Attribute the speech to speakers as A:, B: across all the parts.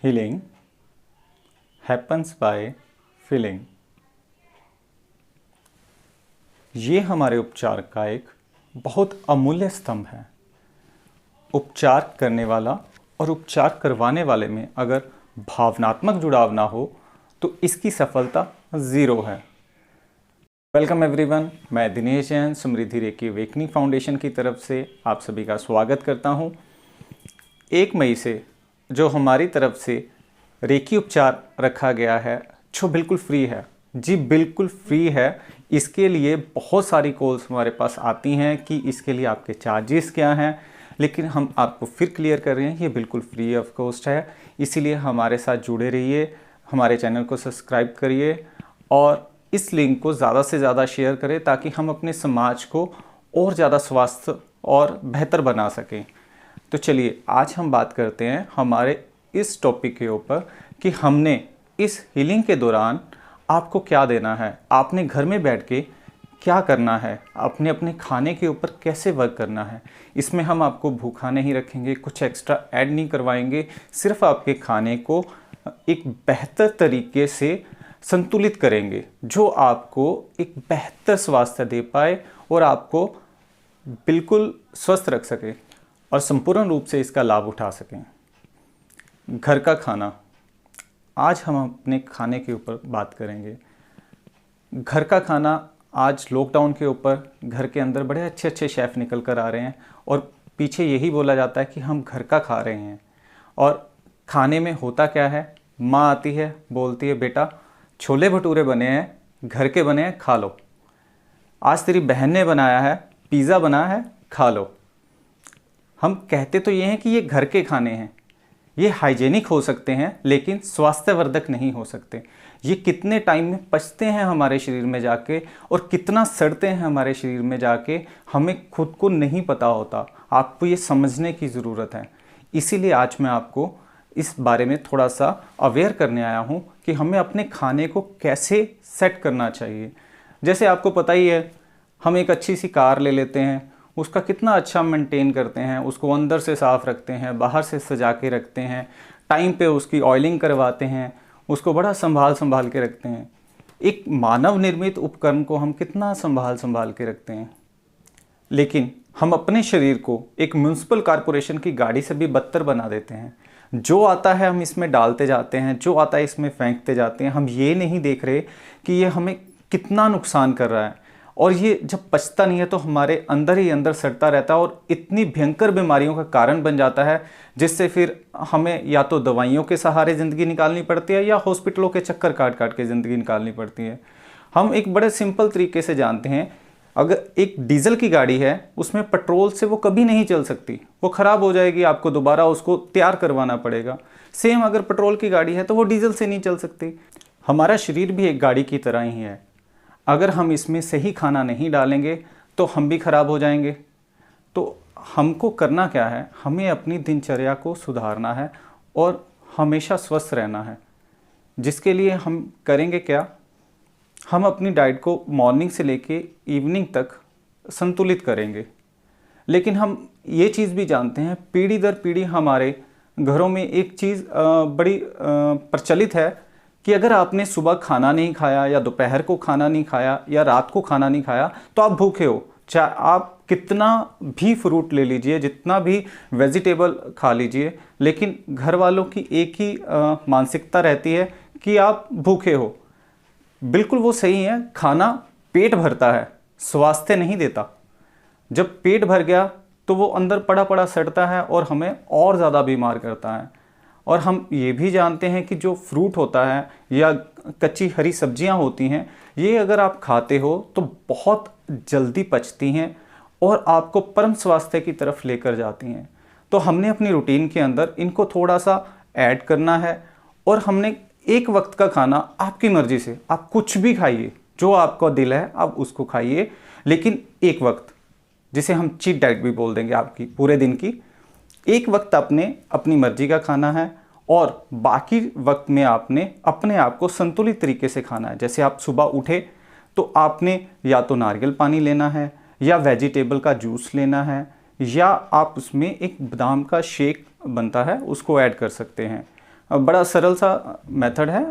A: Healing happens by feeling। ये हमारे उपचार का एक बहुत अमूल्य स्तंभ है। उपचार करने वाला और उपचार करवाने वाले में अगर भावनात्मक जुड़ाव ना हो तो इसकी सफलता ज़ीरो है। वेलकम एवरीवन, मैं दिनेश जैन समृद्धि रेकी अवेकनिंग फाउंडेशन की तरफ से आप सभी का स्वागत करता हूं। 1 मई से जो हमारी तरफ से रेकी उपचार रखा गया है जो बिल्कुल फ्री है, जी बिल्कुल फ्री है। इसके लिए बहुत सारी कॉल्स हमारे पास आती हैं कि इसके लिए आपके चार्जेस क्या हैं, लेकिन हम आपको फिर क्लियर कर रहे हैं ये बिल्कुल फ्री ऑफ कॉस्ट है। इसीलिए हमारे साथ जुड़े रहिए, हमारे चैनल को सब्सक्राइब करिए और इस लिंक को ज़्यादा से ज़्यादा शेयर करें ताकि हम अपने समाज को और ज़्यादा स्वस्थ और बेहतर बना सकें। तो चलिए आज हम बात करते हैं हमारे इस टॉपिक के ऊपर कि हमने इस हीलिंग के दौरान आपको क्या देना है, आपने घर में बैठ के क्या करना है, अपने अपने खाने के ऊपर कैसे वर्क करना है। इसमें हम आपको भूखा नहीं रखेंगे, कुछ एक्स्ट्रा ऐड नहीं करवाएंगे, सिर्फ आपके खाने को एक बेहतर तरीके से संतुलित करेंगे जो आपको एक बेहतर स्वास्थ्य दे पाए और आपको बिल्कुल स्वस्थ रख सके और संपूर्ण रूप से इसका लाभ उठा सकें। घर का खाना, आज हम अपने खाने के ऊपर बात करेंगे। घर का खाना, आज लॉकडाउन के ऊपर घर के अंदर बड़े अच्छे अच्छे शेफ़ निकल कर आ रहे हैं और पीछे यही बोला जाता है कि हम घर का खा रहे हैं। और खाने में होता क्या है, माँ आती है बोलती है बेटा छोले भटूरे बने हैं, घर के बने हैं, खा लो। आज तेरी बहन ने बनाया है, पिज़्ज़ा बना है, खा लो। हम कहते तो ये हैं कि ये घर के खाने हैं, ये हाइजेनिक हो सकते हैं लेकिन स्वास्थ्यवर्धक नहीं हो सकते। ये कितने टाइम में पचते हैं हमारे शरीर में जाके और कितना सड़ते हैं हमारे शरीर में जाके, हमें खुद को नहीं पता होता। आपको ये समझने की ज़रूरत है। इसीलिए आज मैं आपको इस बारे में थोड़ा सा अवेयर करने आया हूँ कि हमें अपने खाने को कैसे सेट करना चाहिए। जैसे आपको पता ही है, हम एक अच्छी सी कार ले लेते हैं, उसका कितना अच्छा मेंटेन करते हैं, उसको अंदर से साफ़ रखते हैं, बाहर से सजा के रखते हैं, टाइम पे उसकी ऑयलिंग करवाते हैं, उसको बड़ा संभाल के रखते हैं। एक मानव निर्मित उपकरण को हम कितना संभाल के रखते हैं, लेकिन हम अपने शरीर को एक म्युनिसिपल कॉरपोरेशन की गाड़ी से भी बदतर बना देते हैं। जो आता है हम इसमें डालते जाते हैं, जो आता है इसमें फेंकते जाते हैं। हम ये नहीं देख रहे कि ये हमें कितना नुकसान कर रहा है और ये जब पचता नहीं है तो हमारे अंदर ही अंदर सड़ता रहता है और इतनी भयंकर बीमारियों का कारण बन जाता है, जिससे फिर हमें या तो दवाइयों के सहारे ज़िंदगी निकालनी पड़ती है या हॉस्पिटलों के चक्कर काट के ज़िंदगी निकालनी पड़ती है। हम एक बड़े सिंपल तरीके से जानते हैं, अगर एक डीजल की गाड़ी है उसमें पेट्रोल से वो कभी नहीं चल सकती, वो ख़राब हो जाएगी, आपको दोबारा उसको तैयार करवाना पड़ेगा। सेम अगर पेट्रोल की गाड़ी है तो वो डीजल से नहीं चल सकती। हमारा शरीर भी एक गाड़ी की तरह ही है। अगर हम इसमें सही खाना नहीं डालेंगे तो हम भी ख़राब हो जाएंगे। तो हमको करना क्या है, हमें अपनी दिनचर्या को सुधारना है और हमेशा स्वस्थ रहना है। जिसके लिए हम करेंगे क्या, हम अपनी डाइट को मॉर्निंग से लेके इवनिंग तक संतुलित करेंगे। लेकिन हम ये चीज़ भी जानते हैं, पीढ़ी दर पीढ़ी हमारे घरों में एक चीज़ बड़ी प्रचलित है कि अगर आपने सुबह खाना नहीं खाया या दोपहर को खाना नहीं खाया या रात को खाना नहीं खाया तो आप भूखे हो। चाहे आप कितना भी फ्रूट ले लीजिए, जितना भी वेजिटेबल खा लीजिए, लेकिन घर वालों की एक ही मानसिकता रहती है कि आप भूखे हो। बिल्कुल वो सही है, खाना पेट भरता है, स्वास्थ्य नहीं देता। जब पेट भर गया तो वो अंदर पड़ा पड़ा सड़ता है और हमें और ज़्यादा बीमार करता है। और हम ये भी जानते हैं कि जो फ्रूट होता है या कच्ची हरी सब्जियां होती हैं, ये अगर आप खाते हो तो बहुत जल्दी पचती हैं और आपको परम स्वास्थ्य की तरफ लेकर जाती हैं। तो हमने अपनी रूटीन के अंदर इनको थोड़ा सा ऐड करना है और हमने एक वक्त का खाना, आपकी मर्जी से आप कुछ भी खाइए, जो आपका दिल है आप उसको खाइए, लेकिन एक वक्त, जिसे हम चीट डाइट भी बोल देंगे, आपकी पूरे दिन की एक वक्त आपने अपनी मर्जी का खाना है और बाकी वक्त में आपने अपने आप को संतुलित तरीके से खाना है। जैसे आप सुबह उठे तो आपने या तो नारियल पानी लेना है या वेजिटेबल का जूस लेना है या आप उसमें एक बादाम का शेक बनता है उसको ऐड कर सकते हैं। बड़ा सरल सा मेथड है।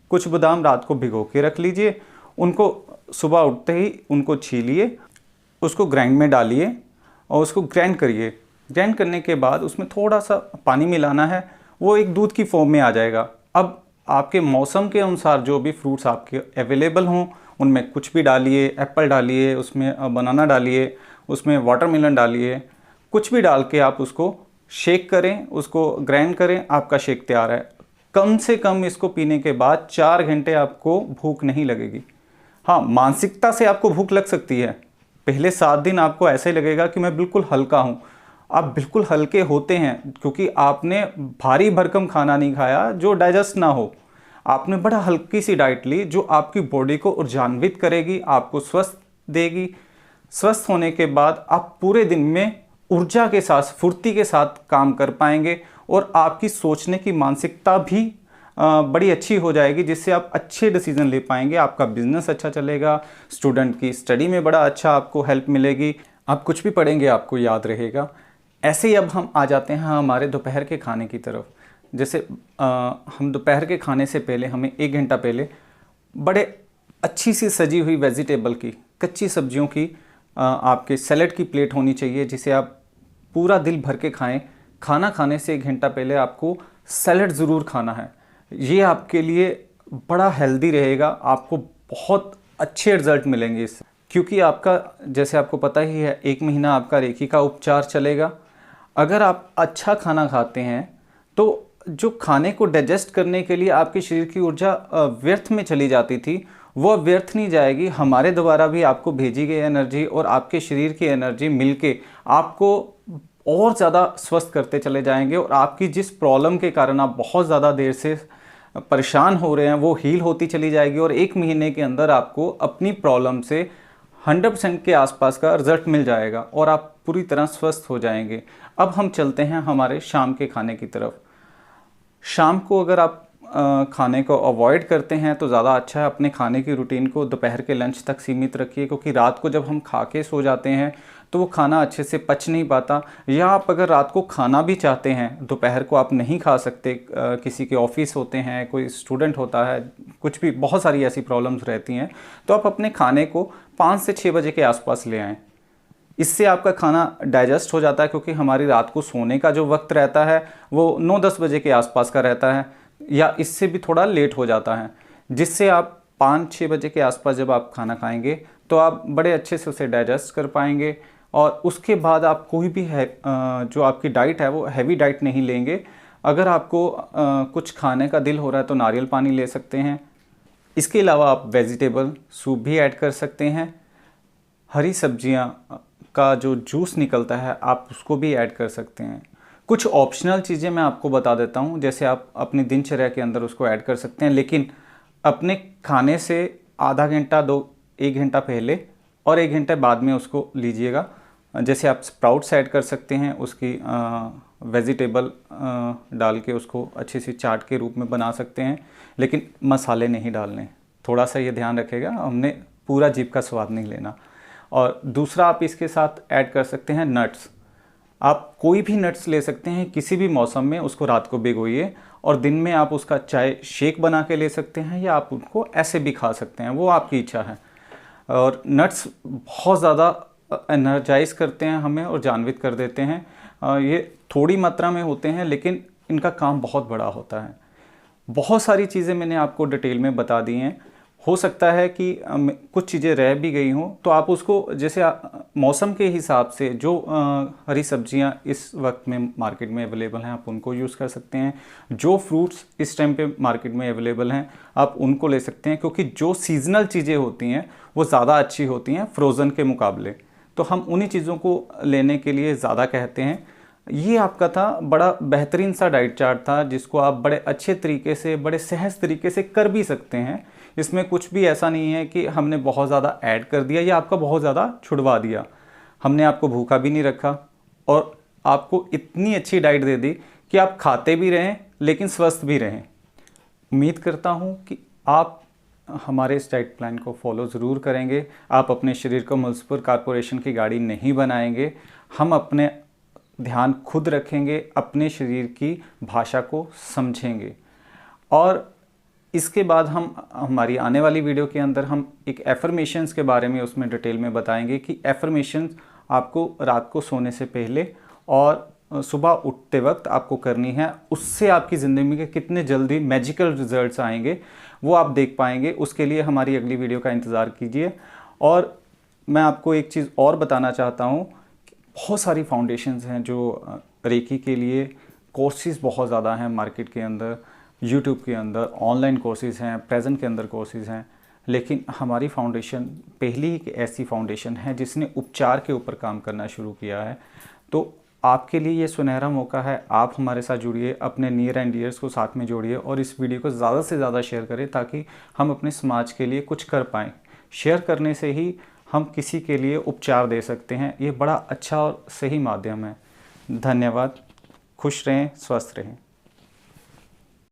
A: कुछ बादाम रात को भिगो के रख लीजिए, उनको सुबह उठते ही उनको छीलिए, उसको ग्राइंड में डालिए और उसको ग्राइंड करिए। ग्राइंड करने के बाद उसमें थोड़ा सा पानी मिलाना है, वो एक दूध की फॉर्म में आ जाएगा। अब आपके मौसम के अनुसार जो भी फ्रूट्स आपके अवेलेबल हों उनमें कुछ भी डालिए, एप्पल डालिए, उसमें बनाना डालिए, उसमें वाटरमेलन डालिए, कुछ भी डाल के आप उसको शेक करें, उसको ग्राइंड करें, आपका शेक तैयार है। कम से कम इसको पीने के बाद 4 घंटे आपको भूख नहीं लगेगी। हाँ, मानसिकता से आपको भूख लग सकती है। पहले 7 दिन आपको ऐसे लगेगा कि मैं बिल्कुल हल्का हूँ। आप बिल्कुल हल्के होते हैं क्योंकि आपने भारी भरकम खाना नहीं खाया जो डाइजेस्ट ना हो। आपने बड़ा हल्की सी डाइट ली जो आपकी बॉडी को ऊर्जान्वित करेगी, आपको स्वस्थ देगी। स्वस्थ होने के बाद आप पूरे दिन में ऊर्जा के साथ, फुर्ती के साथ काम कर पाएंगे और आपकी सोचने की मानसिकता भी बड़ी अच्छी हो जाएगी, जिससे आप अच्छे डिसीजन ले पाएंगे। आपका बिजनेस अच्छा चलेगा, स्टूडेंट की स्टडी में बड़ा अच्छा आपको हेल्प मिलेगी, आप कुछ भी पढ़ेंगे आपको याद रहेगा। ऐसे ही अब हम आ जाते हैं हमारे दोपहर के खाने की तरफ। जैसे हम दोपहर के खाने से पहले हमें 1 घंटा पहले बड़े अच्छी सी सजी हुई वेजिटेबल की, कच्ची सब्जियों की आपके सैलेड की प्लेट होनी चाहिए, जिसे आप पूरा दिल भर के खाएं। खाना खाने से 1 घंटा पहले आपको सैलेड ज़रूर खाना है। ये आपके लिए बड़ा हेल्दी रहेगा, आपको बहुत अच्छे रिजल्ट मिलेंगे इससे। क्योंकि आपका, जैसे आपको पता ही है, 1 महीना आपका रेकी का उपचार चलेगा। अगर आप अच्छा खाना खाते हैं तो जो खाने को डाइजेस्ट करने के लिए आपके शरीर की ऊर्जा व्यर्थ में चली जाती थी, वो व्यर्थ नहीं जाएगी। हमारे द्वारा भी आपको भेजी गई एनर्जी और आपके शरीर की एनर्जी मिलके आपको और ज़्यादा स्वस्थ करते चले जाएंगे और आपकी जिस प्रॉब्लम के कारण आप बहुत ज़्यादा देर से परेशान हो रहे हैं वो हील होती चली जाएगी और 1 महीने के अंदर आपको अपनी प्रॉब्लम से 100% के आसपास का रिजल्ट मिल जाएगा और आप पूरी तरह स्वस्थ हो जाएंगे। अब हम चलते हैं हमारे शाम के खाने की तरफ। शाम को अगर आप खाने को अवॉइड करते हैं तो ज़्यादा अच्छा है। अपने खाने की रूटीन को दोपहर के लंच तक सीमित रखिए, क्योंकि रात को जब हम खा के सो जाते हैं तो वो खाना अच्छे से पच नहीं पाता। या आप अगर रात को खाना भी चाहते हैं, दोपहर को आप नहीं खा सकते, किसी के ऑफिस होते हैं, कोई स्टूडेंट होता है, कुछ भी, बहुत सारी ऐसी प्रॉब्लम्स रहती हैं, तो आप अपने खाने को 5 से 6 बजे के आसपास ले आएँ। इससे आपका खाना डाइजेस्ट हो जाता है, क्योंकि हमारी रात को सोने का जो वक्त रहता है वो 9-10 बजे के आसपास का रहता है, या इससे भी थोड़ा लेट हो जाता है, जिससे आप 5-6 बजे के आसपास जब आप खाना खाएंगे तो आप बड़े अच्छे से उसे डाइजेस्ट कर पाएंगे। और उसके बाद आप कोई भी है जो आपकी डाइट है वो हैवी डाइट नहीं लेंगे। अगर आपको कुछ खाने का दिल हो रहा है तो नारियल पानी ले सकते हैं। इसके अलावा आप वेजिटेबल सूप भी ऐड कर सकते हैं। हरी सब्जियां का जो जूस निकलता है आप उसको भी ऐड कर सकते हैं। कुछ ऑप्शनल चीज़ें मैं आपको बता देता हूं, जैसे आप अपनी दिनचर्या के अंदर उसको ऐड कर सकते हैं, लेकिन अपने खाने से आधा घंटा 1 घंटा पहले और 1 घंटे बाद में उसको लीजिएगा। जैसे आप स्प्राउट्स ऐड कर सकते हैं, उसकी वेजिटेबल डाल के उसको अच्छी सी चाट के रूप में बना सकते हैं, लेकिन मसाले नहीं डालने। थोड़ा सा ये ध्यान रखेगा, हमने पूरा जीभ का स्वाद नहीं लेना। और दूसरा, आप इसके साथ ऐड कर सकते हैं नट्स। आप कोई भी नट्स ले सकते हैं किसी भी मौसम में, उसको रात को भिगोइए और दिन में आप उसका चाय शेक बना के ले सकते हैं, या आप उनको ऐसे भी खा सकते हैं, वो आपकी इच्छा है। और नट्स बहुत ज़्यादा एनर्जाइज करते हैं हमें और जानवित कर देते हैं। ये थोड़ी मात्रा में होते हैं लेकिन इनका काम बहुत बड़ा होता है। बहुत सारी चीज़ें मैंने आपको डिटेल में बता दी हैं। हो सकता है कि कुछ चीज़ें रह भी गई हों, तो आप उसको जैसे मौसम के हिसाब से जो हरी सब्जियां इस वक्त में मार्केट में अवेलेबल हैं आप उनको यूज़ कर सकते हैं। जो फ्रूट्स इस टाइम पे मार्केट में अवेलेबल हैं आप उनको ले सकते हैं, क्योंकि जो सीजनल चीज़ें होती हैं वो ज़्यादा अच्छी होती हैं फ्रोज़न के मुकाबले। तो हम उन्हीं चीज़ों को लेने के लिए ज़्यादा कहते हैं। ये आपका था बड़ा बेहतरीन सा डाइट चार्ट था, जिसको आप बड़े अच्छे तरीके से, बड़े सहज तरीके से कर भी सकते हैं। इसमें कुछ भी ऐसा नहीं है कि हमने बहुत ज़्यादा ऐड कर दिया या आपका बहुत ज़्यादा छुड़वा दिया। हमने आपको भूखा भी नहीं रखा और आपको इतनी अच्छी डाइट दे दी कि आप खाते भी रहें लेकिन स्वस्थ भी रहें। उम्मीद करता हूँ कि आप हमारे इस डाइट प्लान को फॉलो ज़रूर करेंगे। आप अपने शरीर को म्युनिसिपल कॉरपोरेशन की गाड़ी नहीं बनाएंगे। हम अपने ध्यान खुद रखेंगे, अपने शरीर की भाषा को समझेंगे। और इसके बाद हम हमारी आने वाली वीडियो के अंदर हम एक एफर्मेशंस के बारे में उसमें डिटेल में बताएंगे कि एफर्मेशंस आपको रात को सोने से पहले और सुबह उठते वक्त आपको करनी है। उससे आपकी ज़िंदगी के कितने जल्दी मैजिकल रिजल्ट्स आएंगे वो आप देख पाएंगे। उसके लिए हमारी अगली वीडियो का इंतज़ार कीजिए। और मैं आपको एक चीज़ और बताना चाहता हूँ कि बहुत सारी फाउंडेशंस हैं जो रेकी के लिए, कोर्सेज़ बहुत ज़्यादा हैं मार्केट के अंदर, यूट्यूब के अंदर ऑनलाइन कोर्सेज़ हैं, प्रेजेंट के अंदर कोर्सेज़ हैं, लेकिन हमारी फाउंडेशन पहली एक ऐसी फाउंडेशन है जिसने उपचार के ऊपर काम करना शुरू किया है। तो आपके लिए ये सुनहरा मौका है, आप हमारे साथ जुड़िए, अपने नियर एंड डियर्स को साथ में जोड़िए और इस वीडियो को ज़्यादा से ज़्यादा शेयर करें ताकि हम अपने समाज के लिए कुछ कर पाएँ। शेयर करने से ही हम किसी के लिए उपचार दे सकते हैं। ये बड़ा अच्छा और सही माध्यम है। धन्यवाद। खुश रहें, स्वस्थ रहें।